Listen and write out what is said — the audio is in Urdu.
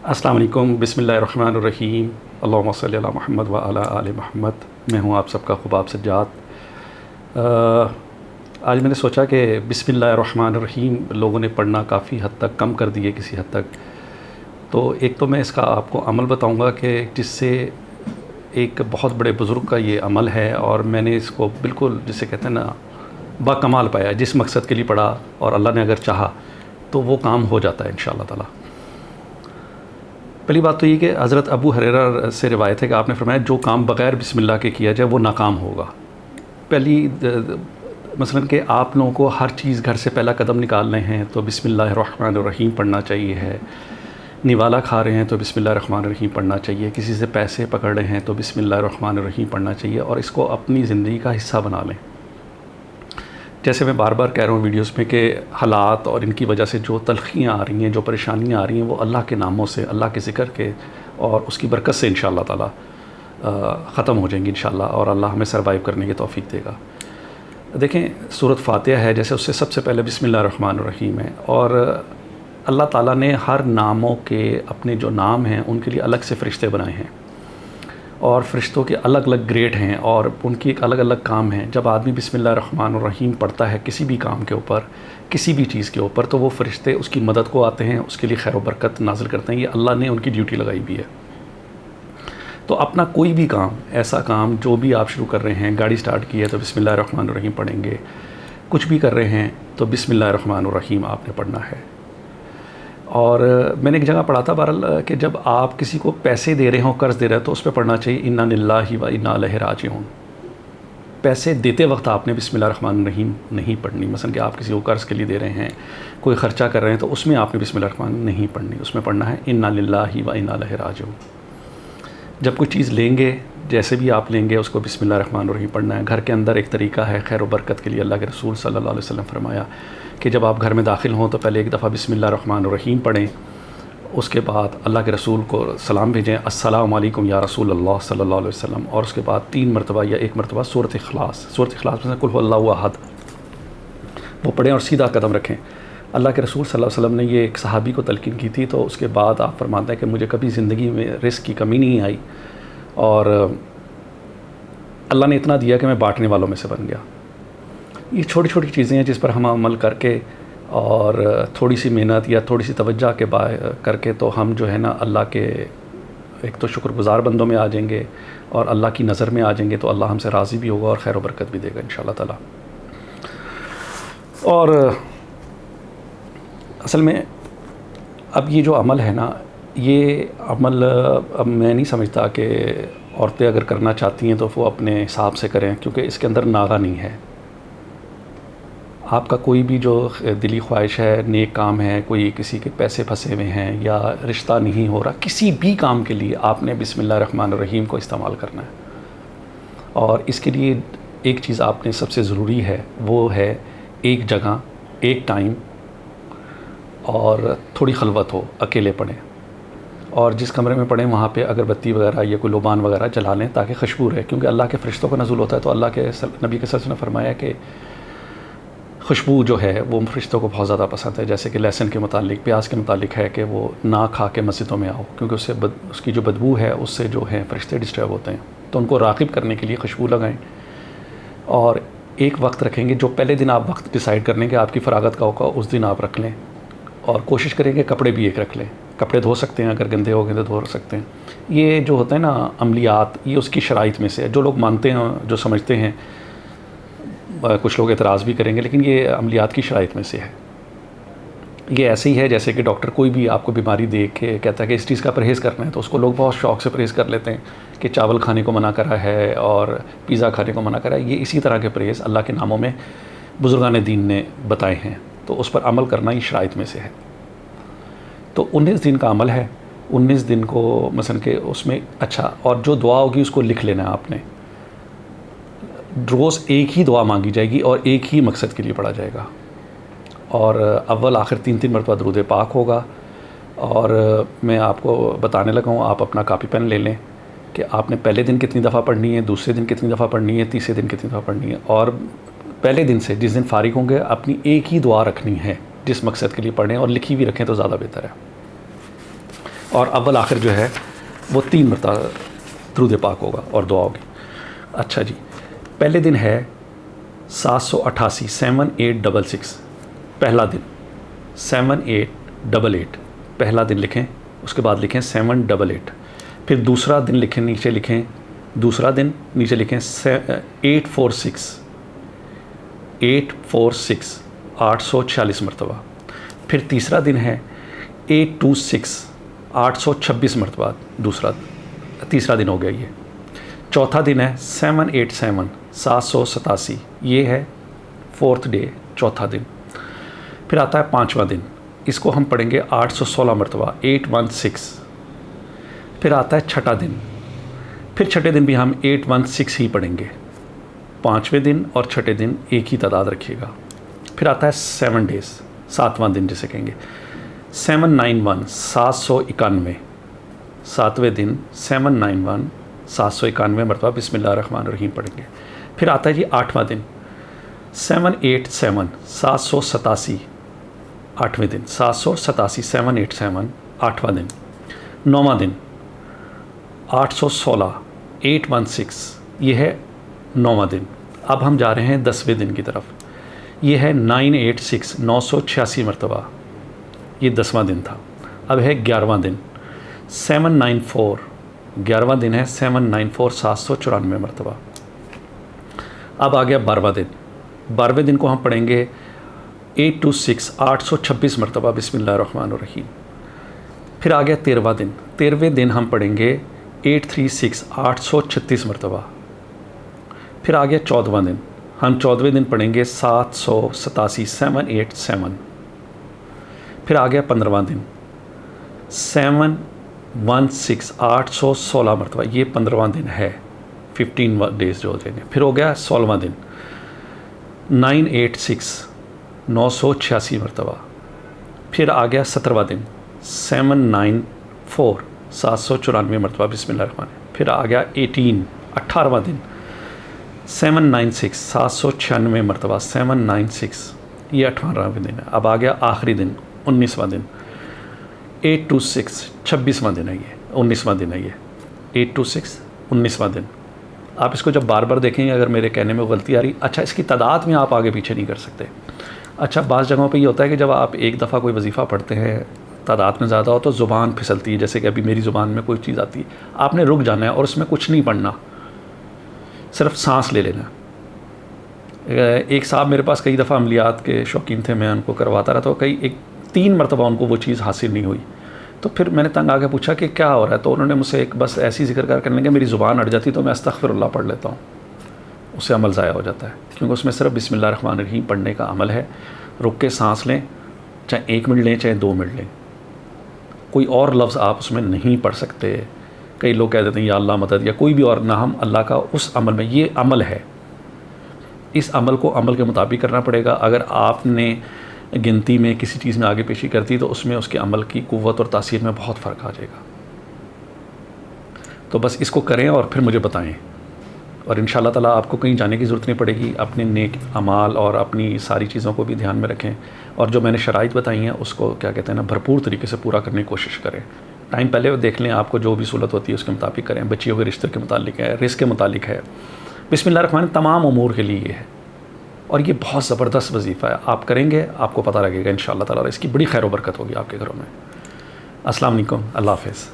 السلام علیکم، بسم اللہ الرحمن الرحیم، اللہم صلی علی محمد و علی آل محمد۔ میں ہوں آپ سب کا خباب سجاد۔ آج میں نے سوچا کہ بسم اللہ الرحمن الرحیم لوگوں نے پڑھنا کافی حد تک کم کر دیے کسی حد تک، تو ایک تو میں اس کا آپ کو عمل بتاؤں گا کہ جس سے ایک بہت بڑے بزرگ کا یہ عمل ہے، اور میں نے اس کو بالکل جسے کہتے ہیں نا با کمال پایا، جس مقصد کے لیے پڑھا اور اللہ نے اگر چاہا تو وہ کام ہو جاتا ہے انشاءاللہ تعالی۔ پہلی بات تو یہ کہ حضرت ابو ہریرہ سے روایت ہے کہ آپ نے فرمایا جو کام بغیر بسم اللہ کے کیا جائے وہ ناکام ہوگا۔ پہلی مثلاً کہ آپ لوگوں کو ہر چیز گھر سے پہلا قدم نکالنے ہیں تو بسم اللہ الرحمن الرحیم پڑھنا چاہیے ہے، نوالا کھا رہے ہیں تو بسم اللہ الرحمن الرحیم پڑھنا چاہیے، کسی سے پیسے پکڑ رہے ہیں تو بسم اللہ الرحمن الرحیم پڑھنا چاہیے، اور اس کو اپنی زندگی کا حصہ بنا لیں۔ جیسے میں بار بار کہہ رہا ہوں ویڈیوز میں کہ حالات اور ان کی وجہ سے جو تلخیاں آ رہی ہیں، جو پریشانیاں آ رہی ہیں، وہ اللہ کے ناموں سے، اللہ کے ذکر کے اور اس کی برکت سے انشاءاللہ تعالی ختم ہو جائیں گی انشاءاللہ، اور اللہ ہمیں سروائیو کرنے کی توفیق دے گا۔ دیکھیں سورۃ فاتحہ ہے، جیسے اس سے سب سے پہلے بسم اللہ الرحمن الرحیم ہے، اور اللہ تعالیٰ نے ہر ناموں کے اپنے جو نام ہیں ان کے لیے الگ سے فرشتے بنائے ہیں، اور فرشتوں کے الگ الگ گریڈ ہیں اور ان کی ایک الگ الگ کام ہیں۔ جب آدمی بسم اللہ الرحمن الرحیم پڑھتا ہے کسی بھی کام کے اوپر، کسی بھی چیز کے اوپر، تو وہ فرشتے اس کی مدد کو آتے ہیں، اس کے لیے خیر و برکت نازل کرتے ہیں۔ یہ اللہ نے ان کی ڈیوٹی لگائی بھی ہے۔ تو اپنا کوئی بھی کام، ایسا کام جو بھی آپ شروع کر رہے ہیں، گاڑی سٹارٹ کی ہے تو بسم اللہ الرحمن الرحیم پڑھیں گے، کچھ بھی کر رہے ہیں تو بسم اللہ الرحمن الرحیم آپ نے پڑھنا ہے۔ اور میں نے ایک جگہ پڑھا تھا بہرحال کہ جب آپ کسی کو پیسے دے رہے ہوں، قرض دے رہے ہیں، تو اس پہ پڑھنا چاہیے انا للہ و انا الیہ راجعون۔ پیسے دیتے وقت آپ نے بسم اللہ الرحمن الرحیم نہیں پڑھنی۔ مثلا کہ آپ کسی کو قرض کے لیے دے رہے ہیں، کوئی خرچہ کر رہے ہیں، تو اس میں آپ نے بسم اللہ الرحمن نہیں پڑھنی، اس میں پڑھنا ہے انا للہ و انا الیہ راجعون۔ جب کوئی چیز لیں گے، جیسے بھی آپ لیں گے، اس کو بسم اللہ الرحمن الرحیم پڑھنا ہے۔ گھر کے اندر ایک طریقہ ہے خیر و برکت کے لیے، اللہ کے رسول صلی اللہ علیہ وسلم فرمایا کہ جب آپ گھر میں داخل ہوں تو پہلے ایک دفعہ بسم اللہ الرحمن الرحیم پڑھیں، اس کے بعد اللہ کے رسول کو سلام بھیجیں، السلام علیکم یا رسول اللہ صلی اللہ علیہ وسلم، اور اس کے بعد 3 مرتبہ یا 1 مرتبہ سورۃ اخلاص میں سے قل هو اللہ احد وہ پڑھیں اور سیدھا قدم رکھیں۔ اللہ کے رسول صلی اللہ علیہ وسلم نے یہ ایک صحابی کو تلقین کی تھی، تو اس کے بعد آپ فرماتے ہیں کہ مجھے کبھی زندگی میں رزق کی کمی نہیں آئی، اور اللہ نے اتنا دیا کہ میں بانٹنے والوں میں سے بن گیا۔ یہ چھوٹی چھوٹی چیزیں ہیں جس پر ہم عمل کر کے اور تھوڑی سی محنت یا تھوڑی سی توجہ کے کر کے تو ہم جو ہے نا اللہ کے ایک تو شکر گزار بندوں میں آ جائیں گے، اور اللہ کی نظر میں آ جائیں گے، تو اللہ ہم سے راضی بھی ہوگا اور خیر و برکت بھی دے گا انشاءاللہ تعالی۔ اور اصل میں اب یہ جو عمل ہے نا، یہ عمل اب میں نہیں سمجھتا کہ عورتیں اگر کرنا چاہتی ہیں تو وہ اپنے حساب سے کریں، کیونکہ اس کے اندر ناغہ نہیں ہے۔ آپ کا کوئی بھی جو دلی خواہش ہے، نیک کام ہے، کوئی کسی کے پیسے پھنسے ہوئے ہیں یا رشتہ نہیں ہو رہا، کسی بھی کام کے لیے آپ نے بسم اللہ الرحمن الرحیم کو استعمال کرنا ہے۔ اور اس کے لیے ایک چیز آپ نے سب سے ضروری ہے، وہ ہے ایک جگہ، ایک ٹائم، اور تھوڑی خلوت ہو، اکیلے پڑھیں، اور جس کمرے میں پڑھیں وہاں پہ اگربتی وغیرہ یا کوئی لوبان وغیرہ جلا لیں تاکہ خوشبو رہے، کیونکہ اللہ کے فرشتوں کا نزول ہوتا ہے، تو اللہ کے نبی کے صلی اللہ علیہ وسلم نے فرمایا کہ خوشبو جو ہے وہ فرشتوں کو بہت زیادہ پسند ہے، جیسے کہ لہسن کے متعلق، پیاز کے متعلق ہے کہ وہ نہ کھا کے مسجدوں میں آؤ، کیونکہ اس کی جو بدبو ہے اس سے جو ہے فرشتے ڈسٹرب ہوتے ہیں، تو ان کو راغب کرنے کے لیے خوشبو لگائیں۔ اور ایک وقت رکھیں گے، جو پہلے دن آپ وقت ڈیسائیڈ کر لیں کہ آپ کی فراغت کا ہوگا، اس دن آپ رکھ لیں، اور کوشش کریں کہ کپڑے بھی ایک رکھ لیں۔ کپڑے دھو سکتے ہیں، اگر گندے ہو گئے تو دھو سکتے ہیں۔ یہ جو ہوتا ہے نا عملیات، یہ اس کی شرائط میں سے ہے، جو لوگ مانتے ہیں، جو سمجھتے ہیں، کچھ لوگ اعتراض بھی کریں گے، لیکن یہ عملیات کی شرائط میں سے ہے۔ یہ ایسے ہی ہے جیسے کہ ڈاکٹر کوئی بھی آپ کو بیماری دیکھ کے کہتا ہے کہ اس چیز کا پرہیز کرنا ہے، تو اس کو لوگ بہت شوق سے پرہیز کر لیتے ہیں کہ چاول کھانے کو منع کرا ہے اور پیزا کھانے کو منع کرا ہے۔ یہ اسی طرح کے پرہیز اللہ کے ناموں میں بزرگان دین نے بتائے ہیں، تو اس پر عمل کرنا یہ شرائط میں سے ہے۔ تو 19 دن کا عمل ہے، 19 دن کو مثلا کہ اس میں اچھا، اور جو دعا ہوگی اس کو لکھ لینا ہے آپ نے۔ روز ایک ہی دعا مانگی جائے گی اور ایک ہی مقصد کے لیے پڑھا جائے گا، اور اول آخر 3 مرتبہ درود پاک ہوگا۔ اور میں آپ کو بتانے لگا ہوں، آپ اپنا کاپی پین لے لیں کہ آپ نے پہلے دن کتنی دفعہ پڑھنی ہے، دوسرے دن کتنی دفعہ پڑھنی ہے، تیسرے دن کتنی دفعہ پڑھنی ہے، اور پہلے دن سے جس دن فارغ ہوں گے اپنی ایک ہی دعا رکھنی ہے جس مقصد کے لیے پڑھیں، اور لکھی بھی رکھیں تو زیادہ بہتر ہے۔ اور اول آخر جو ہے وہ 3 مرتبہ درود پاک ہوگا اور دعا ہوگی. اچھا جی، پہلے دن ہے 788 7866 پہلا دن 7888 پہلا دن لکھیں، اس کے بعد لکھیں 788. پھر دوسرا دن لکھیں، نیچے لکھیں دوسرا دن، نیچے لکھیں 846 846 مرتبہ. پھر تیسرا دن ہے 826 826 مرتبہ، تیسرا دن ہو گیا یہ. چوتھا دن ہے 787 787، یہ ہے 4تھ ڈے، چوتھا دن. پھر آتا ہے 5واں دن، اس کو ہم پڑھیں گے 816 مرتبہ 816. پھر آتا ہے چھٹا دن، پھر چھٹے دن بھی ہم 816 ہی پڑھیں گے. 5ویں دن اور چھٹے دن ایک ہی تعداد رکھیے گا. پھر آتا ہے 7 ڈیز، 7واں دن جسے کہیں گے 791 791. 7ویں دن 791 791 مرتبہ بسم اللہ الرحمن الرحیم پڑھیں گے. پھر آتا ہے جی 8واں دن 787 787، 8ویں دن 787 787 8واں دن. 9واں دن 816 816، یہ ہے 9واں دن. اب ہم جا رہے ہیں 10ویں دن کی طرف، یہ ہے 986 986 مرتبہ، یہ 10واں دن تھا. اب ہے 11واں دن 794، 11واں دن ہے 794 794 مرتبہ. اب آ گیا 12واں دن. 12ویں دن کو ہم پڑھیں گے 826 826 مرتبہ بسم اللہ الرحمن الرحیم. پھر آ گیا 13واں دن. 13ویں دن ہم پڑھیں گے 836 836 مرتبہ. پھر آ گیا 14واں دن، ہم 14ویں دن پڑھیں گے 787 787. پھر آ گیا 15واں دن 716 816 مرتبہ، یہ 15واں دن ہے، 15 ڈیز جو ہوتے ہیں. پھر ہو گیا 16واں دن 986 986 مرتبہ. پھر آ گیا 17واں دن 794 794 مرتبہ بسم اللہ الرحمن. پھر آ گیا 18واں دن 796 796 مرتبہ 796، یہ 18واں دن ہے. اب آ گیا آخری دن 19واں دن 826 26واں دن ہے، یہ 19واں دن ہے، یہ 826 19واں دن. آپ اس کو جب بار بار دیکھیں گے، اگر میرے کہنے میں غلطی آ رہی، اچھا اس کی تعداد میں آپ آگے پیچھے نہیں کر سکتے. اچھا بعض جگہوں پہ یہ ہوتا ہے کہ جب آپ ایک دفعہ کوئی وظیفہ پڑھتے ہیں تعداد میں زیادہ ہو تو زبان پھسلتی ہے، جیسے کہ ابھی میری زبان میں کوئی چیز آتی ہے، آپ نے رک جانا ہے اور اس میں کچھ نہیں پڑھنا، صرف سانس لے لینا. ایک صاحب میرے پاس کئی دفعہ عملیات کے شوقین تھے، میں ان کو کرواتا رہا، تو 3 مرتبہ ان کو وہ چیز حاصل نہیں ہوئی. تو پھر میں نے تنگ آ کے پوچھا کہ کیا ہو رہا ہے، تو انہوں نے مجھ سے ایک بس ایسی ذکر کرنے لگے، میری زبان اڑ جاتی تو میں استغفر اللہ پڑھ لیتا ہوں، اس سے عمل ضائع ہو جاتا ہے، کیونکہ اس میں صرف بسم اللہ الرحمن الرحیم پڑھنے کا عمل ہے. رک کے سانس لیں، چاہے 1 منٹ لیں چاہے 2 منٹ لیں، کوئی اور لفظ آپ اس میں نہیں پڑھ سکتے. کئی لوگ کہہ دیتے ہیں یا اللہ مدد یا کوئی بھی اور، نہ ہم اللہ کا اس عمل میں، یہ عمل ہے، اس عمل کو عمل کے مطابق کرنا پڑے گا. اگر آپ نے گنتی میں کسی چیز میں آگے پیشی کرتی تو اس میں اس کے عمل کی قوت اور تاثیر میں بہت فرق آ جائے گا. تو بس اس کو کریں اور پھر مجھے بتائیں، اور ان شاء اللہ تعالیٰ آپ کو کہیں جانے کی ضرورت نہیں پڑے گی. اپنے نیک اعمال اور اپنی ساری چیزوں کو بھی دھیان میں رکھیں، اور جو میں نے شرائط بتائی ہیں اس کو کیا کہتے ہیں نا بھرپور طریقے سے پورا کرنے کی کوشش کریں. ٹائم پہلے دیکھ لیں، آپ کو جو بھی سہولت ہوتی ہے اس کے مطابق کریں. بچیوں کے رشتے کے متعلق ہے، رزق کے متعلق ہے، بسم اللہ الرحمن تمام امور کے لیے یہ ہے، اور یہ بہت زبردست وظیفہ ہے. آپ کریں گے آپ کو پتہ لگے گا ان شاء اللہ تعالیٰ، اس کی بڑی خیر و برکت ہوگی آپ کے گھروں میں. السلام علیکم، اللہ حافظ.